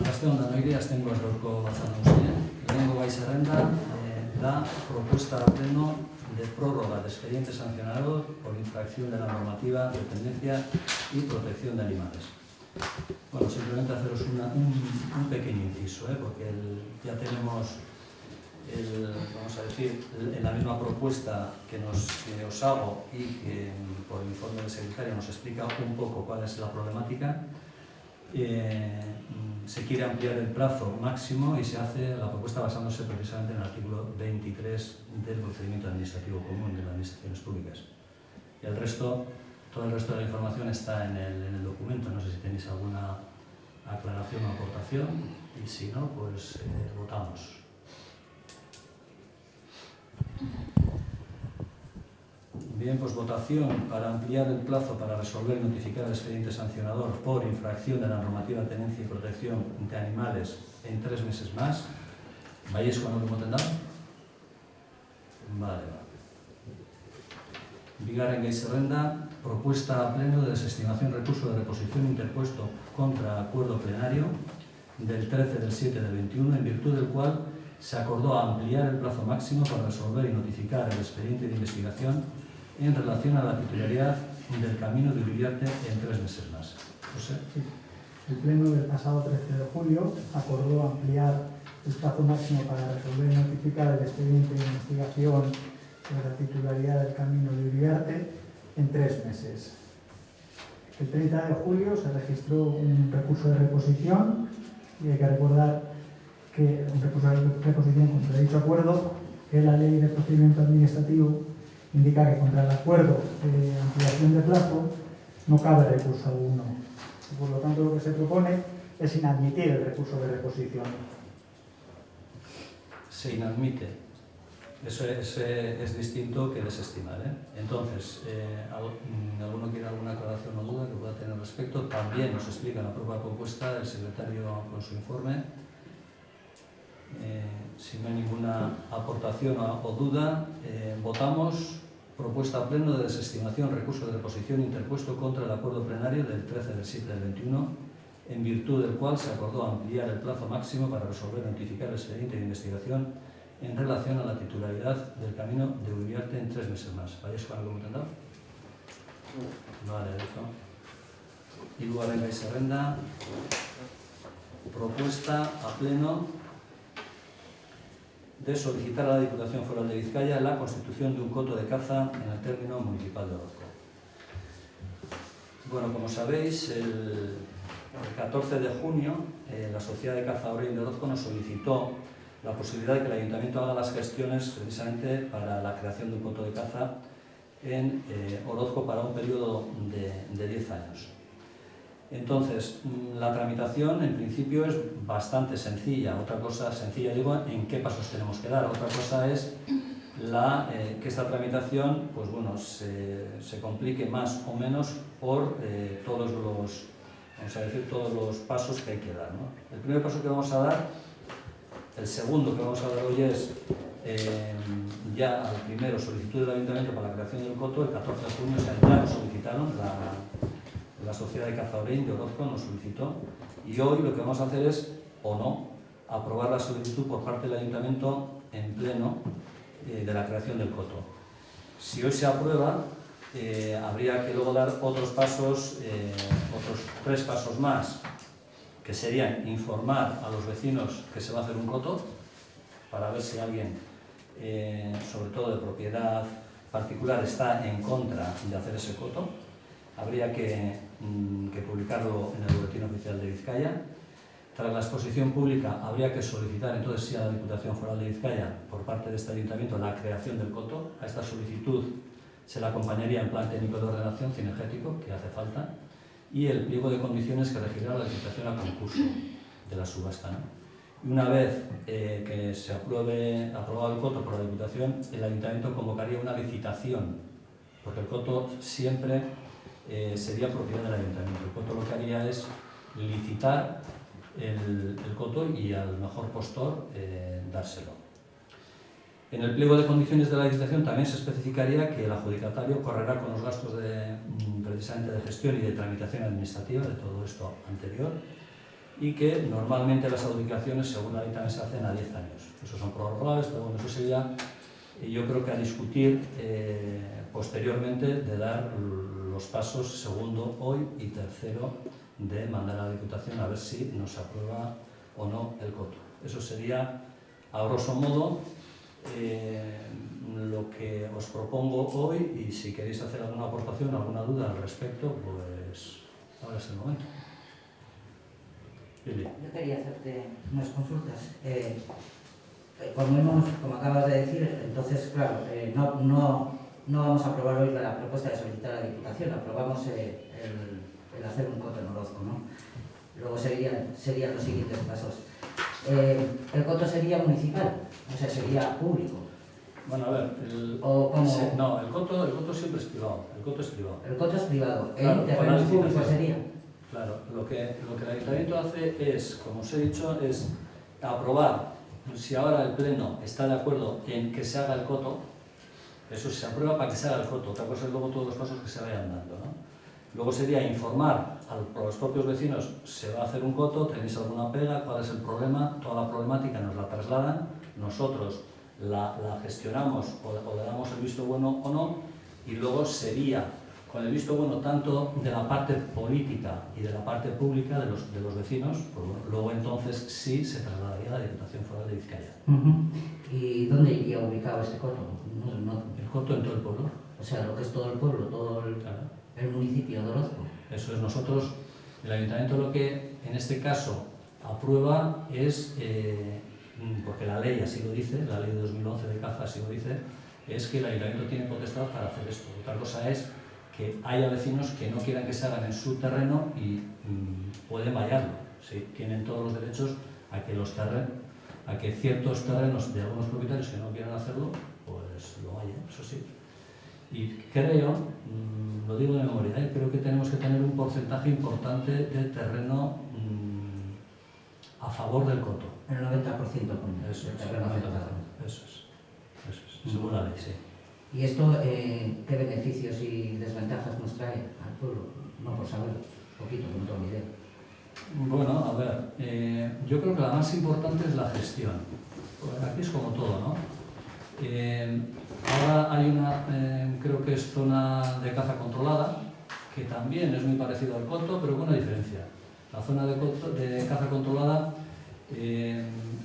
Arrastion danoi, aztengo gaurko batzan nagusia. Lehenengo gai zerrenda da propuesta a pleno de prórroga de expediente sancionado por infracción de la normativa de dependencia y protección de animales. Bueno, simplemente haceros un pequeño inciso, porque ya tenemos, vamos a decir, en la misma propuesta que os hago y que por el informe del secretario nos explica un poco cuál es la problemática. Se quiere ampliar el plazo máximo y se hace la propuesta basándose precisamente en el artículo 23 del procedimiento administrativo común de las administraciones públicas. Y todo el resto de la información está en el documento. No sé si tenéis alguna aclaración o aportación, y si no, pues votamos. Bien, pues votación para ampliar el plazo para resolver y notificar el expediente sancionador por infracción de la normativa de tenencia y protección de animales en 3 meses más. ¿Vais con lo que hemos dado? Vale. Bigarren gai zerrenda, propuesta a pleno de desestimación recurso de reposición interpuesto contra acuerdo plenario del 13 del 7 del 21, en virtud del cual se acordó ampliar el plazo máximo para resolver y notificar el expediente de investigación en relación a la titularidad del camino de Uriarte en 3 meses más. José. Sí. El pleno del pasado 13 de julio acordó ampliar el plazo máximo para resolver y notificar el expediente de investigación sobre la titularidad del camino de Uriarte en 3 meses. El 30 de julio se registró un recurso de reposición y hay que recordar que un recurso de reposición contra dicho acuerdo, que la ley de procedimiento administrativo indica que contra el acuerdo de ampliación de plazo no cabe recurso alguno. Por lo tanto, lo que se propone es inadmitir el recurso de reposición. Se inadmite. Eso es distinto que desestimar. Entonces, ¿alguno quiere alguna aclaración o duda que pueda tener al respecto? También nos explica la propia propuesta el secretario con su informe. Si no hay ninguna aportación o duda, votamos. Propuesta a pleno de desestimación, recurso de reposición interpuesto contra el acuerdo plenario del 13 del 7 del 21, en virtud del cual se acordó ampliar el plazo máximo para resolver y notificar el expediente de investigación en relación a la titularidad del camino de Uriarte en 3 meses más. ¿Vais con algo entendido? Vale, eso. Hirugarren gai zerrenda, propuesta a pleno de solicitar a la Diputación Foral de Vizcaya la constitución de un coto de caza en el término municipal de Orozco. Bueno, como sabéis, el 14 de junio la Sociedad de Caza Orein de Orozco nos solicitó la posibilidad de que el Ayuntamiento haga las gestiones precisamente para la creación de un coto de caza en Orozco para un periodo de 10 años. Entonces, la tramitación en principio es bastante sencilla. Otra cosa sencilla, digo, en qué pasos tenemos que dar. Otra cosa es que esta tramitación, pues bueno, se complique más o menos por todos los pasos que hay que dar, ¿no? El primer paso que vamos a dar, el segundo que vamos a dar hoy es ya al primero solicitud del Ayuntamiento para la creación del coto. El 14 de junio ya nos solicitaron la Sociedad de Caza Orein de Orozco nos solicitó, y hoy lo que vamos a hacer es, o no, aprobar la solicitud por parte del Ayuntamiento en pleno de la creación del coto. Si hoy se aprueba, habría que luego dar otros pasos, otros 3 pasos más, que serían informar a los vecinos que se va a hacer un coto, para ver si alguien, sobre todo de propiedad particular, está en contra de hacer ese coto. Habría que publicarlo en el Boletín Oficial de Vizcaya. Tras la exposición pública habría que solicitar entonces sí a la Diputación Foral de Vizcaya por parte de este Ayuntamiento la creación del coto. A esta solicitud se le acompañaría en plan técnico de ordenación cinegético, que hace falta, y el pliego de condiciones que regirá la licitación a concurso de la subasta, ¿no? Y una vez que se aprobado el coto por la Diputación, el Ayuntamiento convocaría una licitación, porque el coto siempre sería propiedad del Ayuntamiento. El coto lo que haría es licitar el coto y al mejor postor dárselo. En el pliego de condiciones de la licitación también se especificaría que el adjudicatario correrá con los gastos precisamente de gestión y de tramitación administrativa de todo esto anterior, y que normalmente las adjudicaciones, según la ley, también se hacen a 10 años. Esos son prorrogables, pero bueno, eso sería, yo creo que a discutir posteriormente de dar los pasos segundo hoy y tercero de mandar a la Diputación a ver si nos aprueba o no el coto. Eso sería, a grosso modo, lo que os propongo hoy, y si queréis hacer alguna aportación, alguna duda al respecto, pues ahora es el momento. Lili. Yo quería hacerte unas consultas. Como acabas de decir, entonces, claro, no vamos a aprobar hoy la propuesta de solicitar a la Diputación, aprobamos el hacer un coto en Orozco, ¿no? Luego serían los siguientes pasos. El coto sería municipal, o sea, sería público. Bueno, a ver, el coto siempre es privado. El coto es privado. El coto es privado. Claro, El terreno público sería. Claro, lo que el Ayuntamiento hace es, como os he dicho, es aprobar. Si ahora el Pleno está de acuerdo en que se haga el coto, eso se aprueba para que se haga el coto. Otra cosa es luego todos los pasos que se vayan dando, ¿no? Luego sería informar a los propios vecinos, se va a hacer un coto, tenéis alguna pega, cuál es el problema, toda la problemática nos la trasladan, nosotros la gestionamos o le damos el visto bueno o no, y luego sería con el visto bueno tanto de la parte política y de la parte pública de los vecinos, pues bueno, luego entonces sí se trasladaría a la Diputación Foral de Vizcaya. ¿Y dónde iría ubicado este coto? El coto en todo el pueblo. O sea, lo que es todo el pueblo, el municipio de Orozco. Eso es, nosotros, el Ayuntamiento lo que en este caso aprueba es, porque la ley así lo dice, la ley de 2011 de caza así lo dice, es que el Ayuntamiento tiene potestad para hacer esto. Otra cosa es que haya vecinos que no quieran que se hagan en su terreno y pueden vallarlo. ¿Sí? Tienen todos los derechos a que ciertos terrenos de algunos propietarios que no quieran hacerlo, pues lo vayan, eso sí. Y creo, lo digo de memoria, creo que tenemos que tener un porcentaje importante de terreno a favor del coto. El 90% con eso es, terreno afectado. Eso es, según la ley, sí. ¿Y esto qué beneficios y desventajas nos trae al pueblo? No por saber, poquito, que no tengo ni idea. Bueno, a ver, yo creo que la más importante es la gestión. Aquí es como todo, ¿no? Ahora hay una, creo que es zona de caza controlada, que también es muy parecido al coto, pero con una diferencia. La zona de caza controlada,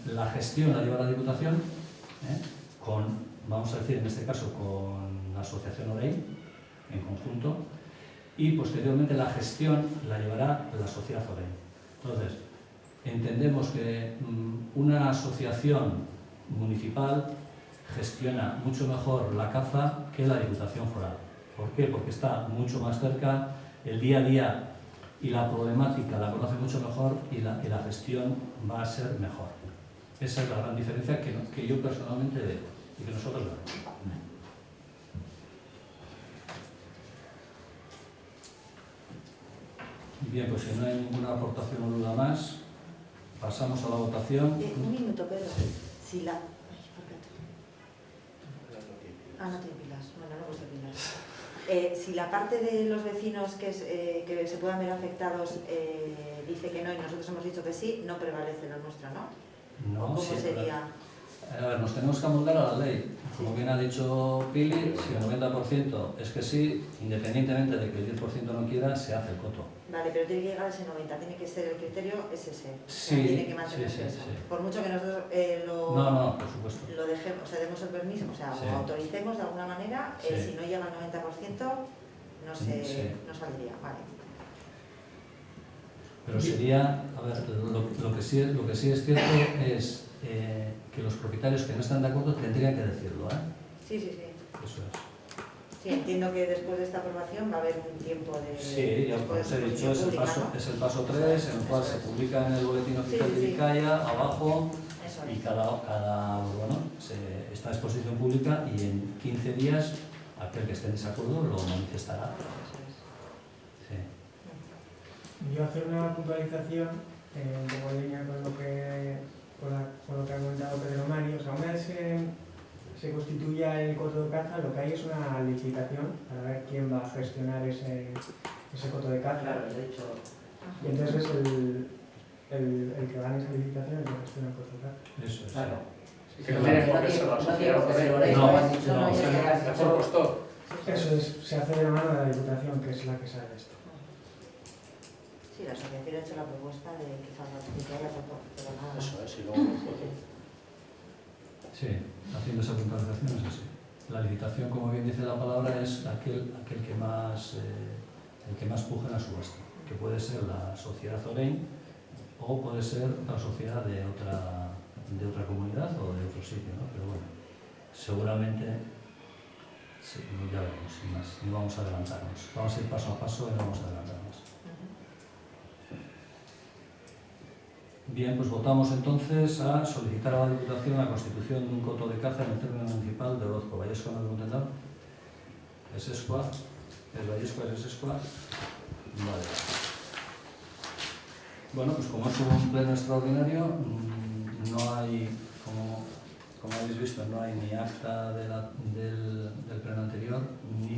la gestión la lleva la Diputación, vamos a decir en este caso con la Asociación Orey, en conjunto, y posteriormente la gestión la llevará la Sociedad Orey. Entonces, entendemos que una asociación municipal gestiona mucho mejor la caza que la Diputación Foral. ¿Por qué? Porque está mucho más cerca, el día a día y la problemática la conoce mucho mejor y la gestión va a ser mejor. Esa es la gran diferencia que yo personalmente veo y que nosotros vemos. Bien, pues si no hay ninguna aportación o duda más, pasamos a la votación. Un minuto, Pedro. Sí. Si la... Ay, ¿por qué? No tiene pilas. Bueno, no puse pilas. Si la parte de los vecinos que se puedan ver afectados dice que no y nosotros hemos dicho que sí, no prevalece la nuestra, ¿no? No, ¿Cómo sí, sería? A ver, nos tenemos que amoldar a la ley. Como bien ha dicho Pili, si el 90% es que sí, independientemente de que el 10% no quiera, se hace el coto. Vale, pero tiene que llegar a ese 90, tiene que ser el criterio es ese. Sí, tiene que mantenerse eso. sí. Por mucho que nosotros No, por supuesto. lo dejemos, o sea, demos el permiso, o sea, Sí. o autoricemos de alguna manera, Sí. si no llega al 90% no saldría, vale. Pero sería, a ver, lo que sí es cierto es que los propietarios que no están de acuerdo tendrían que decirlo, ¿eh? Sí. Eso es. Sí, entiendo que después de esta aprobación va a haber un tiempo de... Sí, ya como os he dicho, es el paso 3, en el cual se publica en el boletín oficial de Vizcaya, abajo, Eso y es. está a exposición pública y en 15 días aquel que esté en desacuerdo lo manifestará. Eso es. Sí. Yo hacer una puntualización, un poco en línea con lo que ha comentado Pedro Mario. O sea, una vez se constituya el coto de caza, lo que hay es una licitación para ver quién va a gestionar ese coto de caza. Claro, de hecho, Y entonces el que gane esa licitación es el que esté en Puerto Carta. Eso es. Claro. Y que no tiene por qué ser la sociedad forense. No, no, Mejor postor. Eso es, se hace de la mano de la Diputación, que es la que sabe esto. Sí, la asociación ha hecho la propuesta de quizás ratificar la foto, pero nada más. Eso es, y luego el foto. Sí, haciendo esa puntualización es así. La licitación, como bien dice la palabra, es aquel que más puja en la subasta, que puede ser la sociedad Orein o puede ser la sociedad de otra comunidad o de otro sitio, ¿no? Pero bueno, seguramente sí, ya veremos, sin más, no vamos a adelantarnos. Vamos a ir paso a paso y no vamos a adelantarnos. Bien, pues votamos entonces a solicitar a la Diputación la constitución de un coto de caza en el término municipal de Orozco. ¿Vallescoa no lo entendido? ¿Es Escoa? ¿Es Vallescoa? ¿Es Escoa? Vale. Bueno, pues como es un pleno extraordinario, no hay, como habéis visto, no hay ni acta del pleno anterior, ni